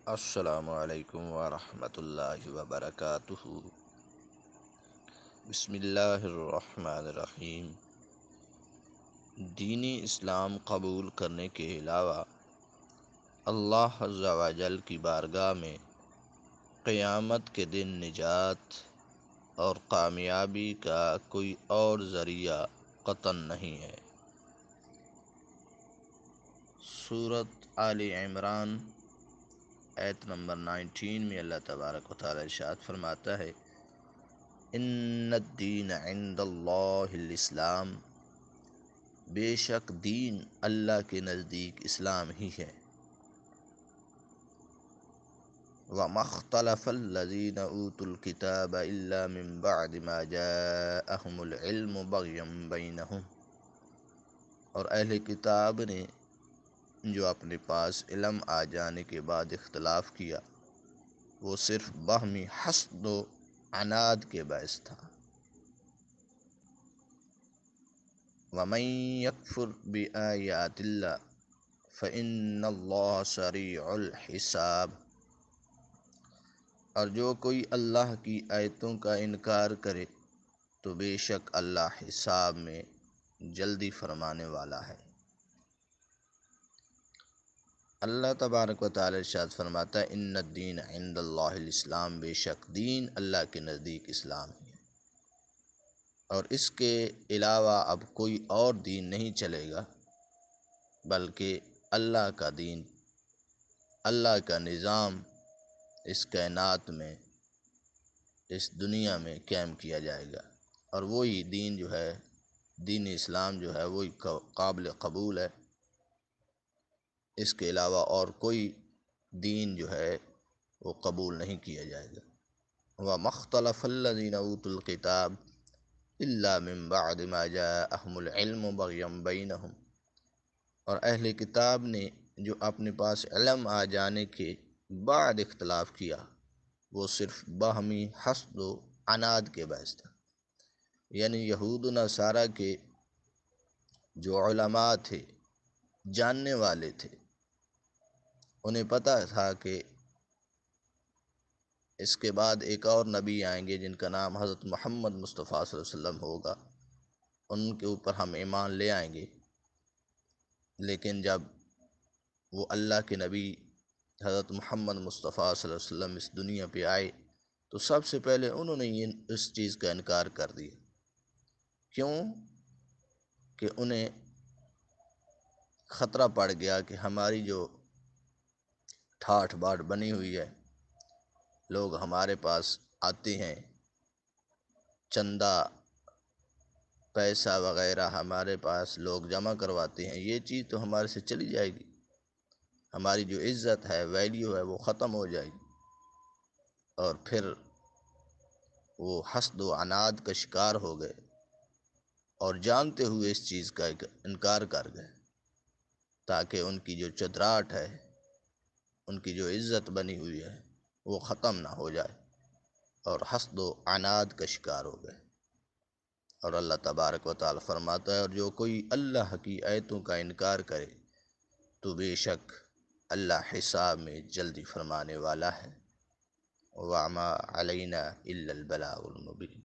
السلام علیکم ورحمۃ اللہ وبرکاتہ۔ بسم اللہ الرحمن الرحیم۔ دین اسلام قبول کرنے کے علاوہ اللہ عز و جل کی بارگاہ میں قیامت کے دن نجات اور کامیابی کا کوئی اور ذریعہ قطعاً نہیں ہے۔ سورۃ آل عمران آیت نمبر 19 میں اللہ تبارک و تعالی ارشاد فرماتا ہے، ان الدین عند اللہ الاسلام، بے شک دین اللہ کے نزدیک اسلام ہی ہے۔ وَمَا اخْتَلَفَ الَّذِينَ أُوتُوا الْكِتَابَ إِلَّا مِن بَعْدِ مَا جَاءَهُمُ الْعِلْمُ بَغْيًا بَيْنَهُمْ، اور اہل کتاب نے جو اپنے پاس علم آ جانے کے بعد اختلاف کیا، وہ صرف باہمی حسد و عناد کے باعث تھا۔ وَمَن يَكْفُرْ بِآيَاتِ اللَّهِ فَإِنَّ اللَّهَ سَرِيعُ الْحِسَابِ، اور جو کوئی اللہ کی آیتوں کا انکار کرے تو بے شک اللہ حساب میں جلدی فرمانے والا ہے۔ اللہ تبارک و تعالی ارشاد فرماتا ہے، ان الدین عند اللہ الاسلام، بے شک دین اللہ کے نزدیک اسلام ہے، اور اس کے علاوہ اب کوئی اور دین نہیں چلے گا، بلکہ اللہ کا دین، اللہ کا نظام اس کائنات میں، اس دنیا میں قائم کیا جائے گا، اور وہی دین جو ہے، دین اسلام جو ہے، وہی قابل قبول ہے۔ اس کے علاوہ اور کوئی دین جو ہے وہ قبول نہیں کیا جائے گا۔ وَمَا اخْتَلَفَ الَّذِينَ أُوتُوا الْكِتَابَ إِلَّا مِن بَعْدِ مَا جَاءَهُمُ الْعِلْمُ بَغْيًا بَيْنَهُمْ، اور اہل کتاب نے جو اپنے پاس علم آ جانے کے بعد اختلاف کیا، وہ صرف باہمی حسد و عناد کے باعث تھا۔ یعنی یہود و نصارہ کے جو علماء تھے، جاننے والے تھے، انہیں پتہ تھا کہ اس کے بعد ایک اور نبی آئیں گے جن کا نام حضرت محمد مصطفیٰ صلی اللہ علیہ وسلم ہوگا، ان کے اوپر ہم ایمان لے آئیں گے۔ لیکن جب وہ اللہ کے نبی حضرت محمد مصطفیٰ صلی اللہ علیہ وسلم اس دنیا پہ آئے تو سب سے پہلے انہوں نے اس چیز کا انکار کر دیا۔ کیوں؟ کہ انہیں خطرہ پڑ گیا کہ ہماری جو ٹھاٹھ باٹھ بنی ہوئی ہے، لوگ ہمارے پاس آتے ہیں، چندہ پیسہ وغیرہ ہمارے پاس لوگ جمع کرواتے ہیں، یہ چیز تو ہمارے سے چلی جائے گی، ہماری جو عزت ہے، ویلیو ہے، وہ ختم ہو جائے گی، اور پھر وہ حسد و عناد کا شکار ہو گئے، اور جانتے ہوئے اس چیز کا انکار کر گئے، تاکہ ان کی جو چتراہٹ ہے، ان کی جو عزت بنی ہوئی ہے، وہ ختم نہ ہو جائے، اور حسد و عناد کا شکار ہو گئے۔ اور اللہ تبارک و تعالی فرماتا ہے، اور جو کوئی اللہ کی آیتوں کا انکار کرے تو بے شک اللہ حساب میں جلدی فرمانے والا ہے۔ وَمَا عَلَيْنَا إِلَّا الْبَلَاغُ الْمُبِينُ۔